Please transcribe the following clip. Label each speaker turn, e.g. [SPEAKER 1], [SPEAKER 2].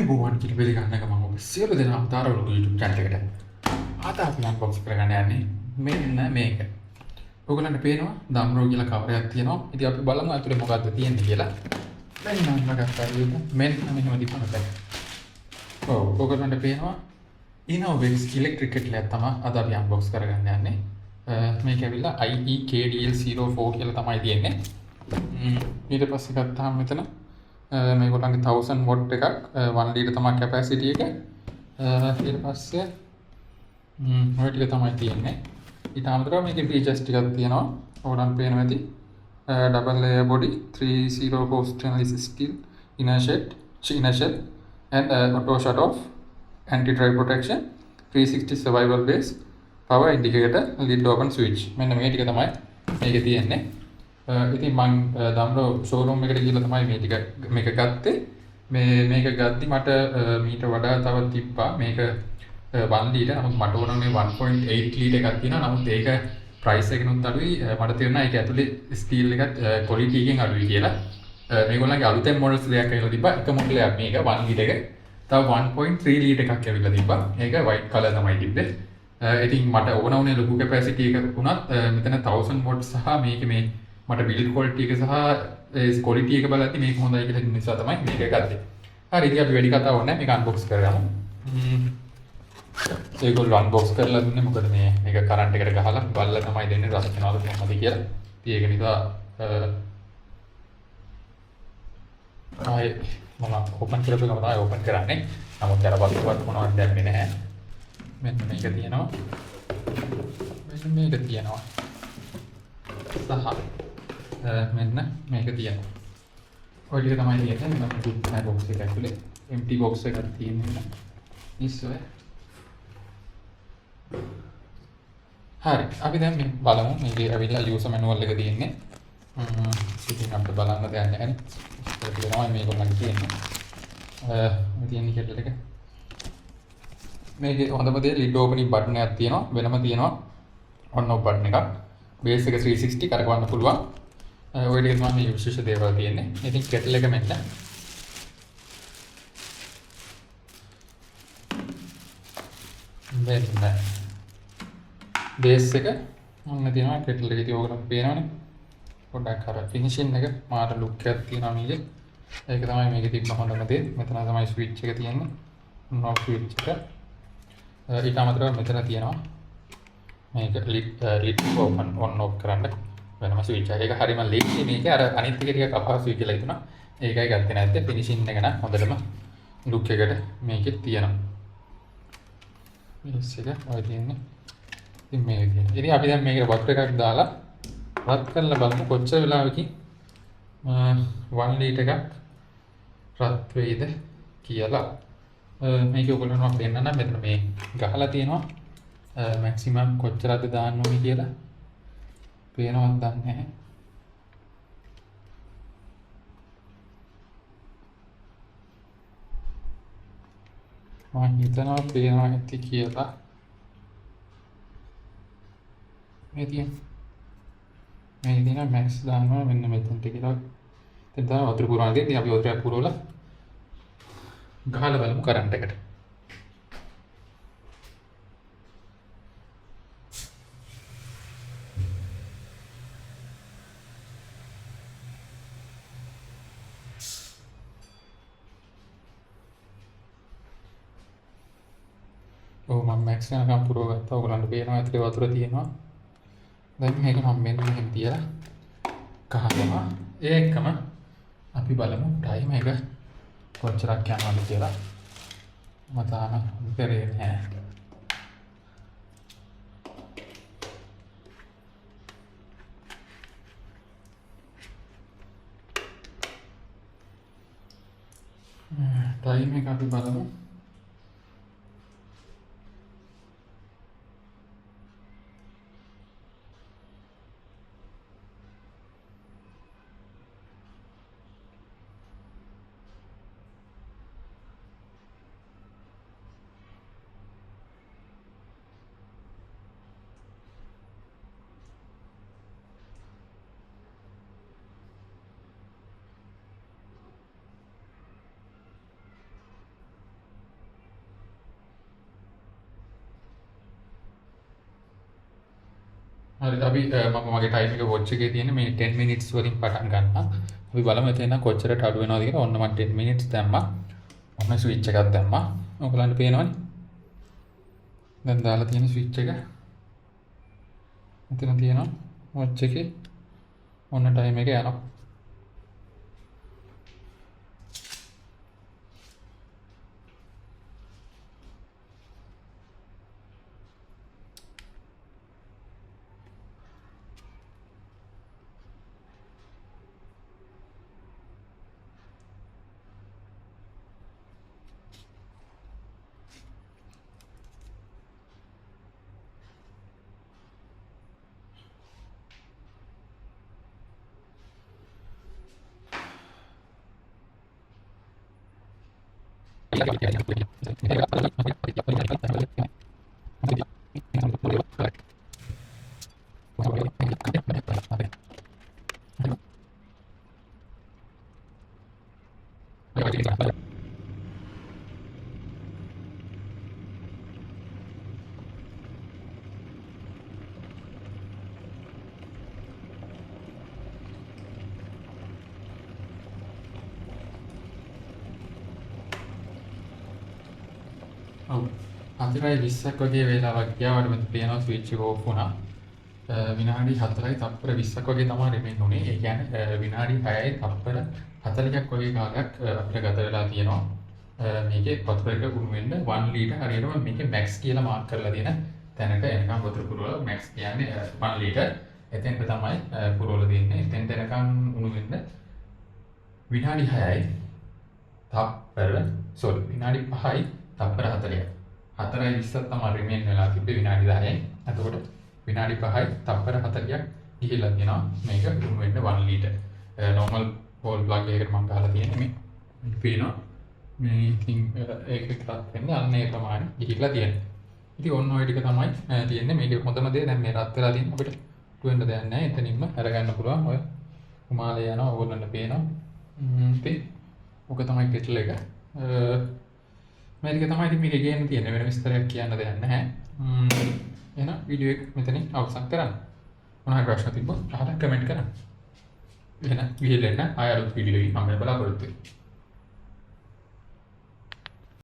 [SPEAKER 1] ආයුබෝවන් කියලා පිළිගන්න එක මම ඔබ සියලු දෙනාම තාරවලු YouTube channel එකට. අද අපි unbox කරගන්න යන්නේ මෙන්න මේක. ඔයගලන්ට පේනවා දම්රෝ කියලා කවරයක් තියෙනවා. ඉතින් අපි බලමු අතුලේ මොකද්ද තියෙන්නේ කියලා. මෙන්න මම ගත්තා විදිහට මෙන්න මෙහෙම තිබුණා. ඔව් ඔයගලන්ට පේනවා Innovex electric kettle තමයි අද අපි unbox කරගන්න යන්නේ. මේක ඇවිල්ලා IEKDL04 කියලා තමයි තියෙන්නේ. ඊට පස්සේ ගත්තාම මෙතන මේගොල්ලන්ගේ 1000 watt එකක් 1 ලීටර් තමයි capacity එක. ඊට පස්සේ ඔය ටික තමයි තියෙන්නේ. ඊට අමතරව මේකේ features ටිකක් තියෙනවා. ඔයගොල්ලන් පේනවා ඇති. Double layer body 304 stainless steel inner shell and auto shut off, anti dry protection, 360 survival base, power indicator, lid open switch. මෙන්න මේ ටික තමයි මේකේ තියෙන්නේ. ඉතින් මම දම්රෝ ෂෝරූම් එකට ගිහලා තමයි මේ ටික මේක ගත්තේ. මේක ගද්දි මට මීට වඩා තව තිබ්බා. මේක 1 ලීටර්. නමුත් මට ඕන මේ 1.8 ලීටර් එකක් තියෙනවා. නමුත් ඒක ප්‍රයිස් එකනොත් අඩුයි. මට තේරුණා ඒක ඇතුලේ ස්ටීල් එකත් ක්වොලිටි එකෙන් අඩුයි කියලා. මේගොල්ලන්ගේ අලුතෙන් මොඩල්ස් දෙකක් ඇවිල්ලා තිබ්බා. එක මොඩල් එකක් මේක 1 ලීටර් එක. තව 1.3 ලීටර් එකක් ඇවිල්ලා තිබ්බා. ඒක white color තමයි තිබ්බේ. ඉතින් මට ඕන උනේ ලොකු capacity එකක් වුණත් මෙතන 1000 watt සහ මේක මේ මට build quality එක සහ quality එක බලද්දි මේක හොඳයි කියලා හිතන නිසා තමයි මේක ගත්තේ. හරි ඉතින් අපි වැඩි කතාවක් නැහැ මේක unbox කරගමු. ඒගොල්ලෝ unbox කරලා දුන්නේ මොකද මේක කරන්ට් එකට ගහලා බලලා තමයි දෙන්නේ රස වෙනවද කොහොමද කියලා. ඉතින් ඒක නිසා ආයේ මම ඕපන් කරපු ගමන් තමයි ඕපන් කරන්නේ. නමුත් අර වස්තුවත් මොනවද දැම්මේ නැහැ. මෙන්න මේක තියෙනවා. මෙන්න මේක තියෙනවා. සහ මෙන්න මේක තියෙනවා. ඔය ටික තමයි තියෙන්නේ. මම දුන්න box එක ඇතුලේ empty box එකක් තියෙනවා. ඉස්සෙ. හරි. අපි දැන් මේ බලමු. මේකේ ඇවිල්ලා user manual එක තියෙන්නේ. ඉතින් අපිට බලන්න දෙයක් නැහැ නේ. ඒක තමයි මේගොල්ලන්ගේ තියෙන්නේ. මේ තියෙන කෙටල් එක. මේකේ හොඳම දේ lid opening button එකක් තියෙනවා. වෙනම තියෙනවා on off button එකක්. බේස් එක 360 කරකවන්න පුළුවන්. ඔය ටික තමයි මේ විශේෂ දේවල් තියෙන්නේ. ඉතින් කෙටල් එක මෙන්න. මෙන්න. බේස් එක මොන්න තියෙනවා කෙටල් එකේ තියෝගලම් පේනවනේ. පොඩ්ඩක් අර ෆිනිෂින් එක මාර ලුක් එකක් තියෙනවා මේකේ. ඒක තමයි මේකේ තිබ්බ හොඳම දේ. මෙතන තමයි ස්විච් එක තියෙන්නේ. on off switch එක. ඊට අමතරව මෙතන තියෙනවා මේක lid open on off කරන්න වෙනම ස්විච් එකක්. ඒක හරියම ලේසි මේක. අර අනිත් එක ටිකක් අපහසුයි කියලා හිතුණා. ඒකයි ගත්තේ නැත්තේ. ෆිනිෂින් එක නම් හොඳටම ලුක් එකට මේකේ තියෙනවා. මේස් එක ඔය තියෙන්නේ. ඉතින් මේක තියෙනවා. ඉතින් අපි දැන් මේකට වතුර එකක් දාලා රත් කරලා බලමු කොච්චර වෙලාවකින් 1 ලීටර් එකක් රත් වෙයිද කියලා. මේක ඔයගොල්ලන්ට මම දෙන්න නම් මෙතන මේ ගහලා තියෙනවා. මැක්සිමම් කොච්චරද දාන්න ඕනේ කියලා පේනවද දන්නේ නැහැ. මම හිතනවා පේනවා ඇති කියලා. මේ තියෙන මැක්ස් දානවා මෙන්න මෙතනට කියලා. දැන් තමයි වතුර පුරවන්නේ. ඉතින් අපි වතුර පුරවලා ගහලා බලමු කරන්ට් එකට. ඔව් මම මැක්ස් යනකම් පුරව ගත්තා. ඔයගලන්ට පේනවා ඇතුලේ වතුර තියෙනවා. දැන් මේක මම මෙන්න මෙහෙම තියලා ගහනවා. ඒකම අපි බලමු ටයිම් එක කොච්චරක් යනවද කියලා. මම තාම කරේ නැහැ. ටයිම් එක අපි බලමු. හරි අපි මම මගේ ටයිම් එක වොච් එකේ තියෙන මේ 10 මිනිට්ස් වලින් පටන් ගන්නවා. අපි බලමු එතන කොච්චරට අඩු වෙනවද කියලා. ඔන්න මම 10 මිනිට්ස් දැම්මා. ඔන්න ස්විච් එකක් දැම්මා. ඔයගලන්ට පේනවනේ. දැන් දාලා තියෙන ස්විච් එක. මෙතන තියෙනවා වොච් එකේ. ඔන්න ටයිම් එක යනවා. ඔව් 4:20ක් වගේ වෙලාවක් ගියාට මට පේනවා ස්විච් එක ඕෆ් වුණා. විනාඩි 4යි තත්පර 20ක් වගේ තමයි රිමෙන් උනේ. ඒ කියන්නේ විනාඩි 6යි තත්පර 40ක් වගේ කාලයක් අපිට ගත වෙලා තියෙනවා. මේකේ වතුර එක උණු වෙන්න 1 ලීටර් හරියටම මේකේ මැක්ස් කියලා මාක් කරලා තියෙන තැනට එනකම් වතුර පුරවලා මැක්ස් කියන්නේ 1 ලීටර්. එතෙන්ට තමයි පුරවලා දෙන්නේ. එතෙන්ට එනකම් උණු වෙන්න විනාඩි 6යි විනාඩි 5යි තත්පර 40ක්. 4:20ක් තමයි රිමෙන් වෙලා තිබ්බේ විනාඩි 10යි. එතකොට විනාඩි 5යි තත්පර 40ක් ගිහිල්ලා තියෙනවා මේක උණු වෙන්න 1 ලීටර්. නෝමල් වෝල් ප්ලග් එකකට මම ගහලා තියෙන්නේ මේ පේනවා. මේ ඉතින් ඒක එකක් වෙන්නේ අන්න ඒ ප්‍රමාණය ගිහිල්ලා තියෙනවා. ඉතින් ඔන්න ඔය ටික තමයි තියෙන්නේ. මේකේ හොඳම දේ දැන් මේ රත් වෙලා තියෙන අපිට ටුවෙන්න දෙයක් නැහැ. එතනින්ම අරගන්න පුළුවන්. ඔය කුමාලේ යනවා ඕගොල්ලන්ට පේනවා. ඉතින් ඔක තමයි කෙටල් එක. මේක තමයි ඉතින් මේකේ ගේන්න තියෙන්නේ. වෙන විස්තරයක් කියන්න දෙයක් නැහැ. එහෙනම් වීඩියෝ එක මෙතනින් අවසන් කරන්න. මොනවා ප්‍රශ්න තිබ්බොත් අහලා කමෙන්ට් කරන්න. එහෙනම් ගිහින් එන්න ආයෙ අලුත් වීඩියෝ එකකින් මම බලාපොරොත්තු වෙනවා.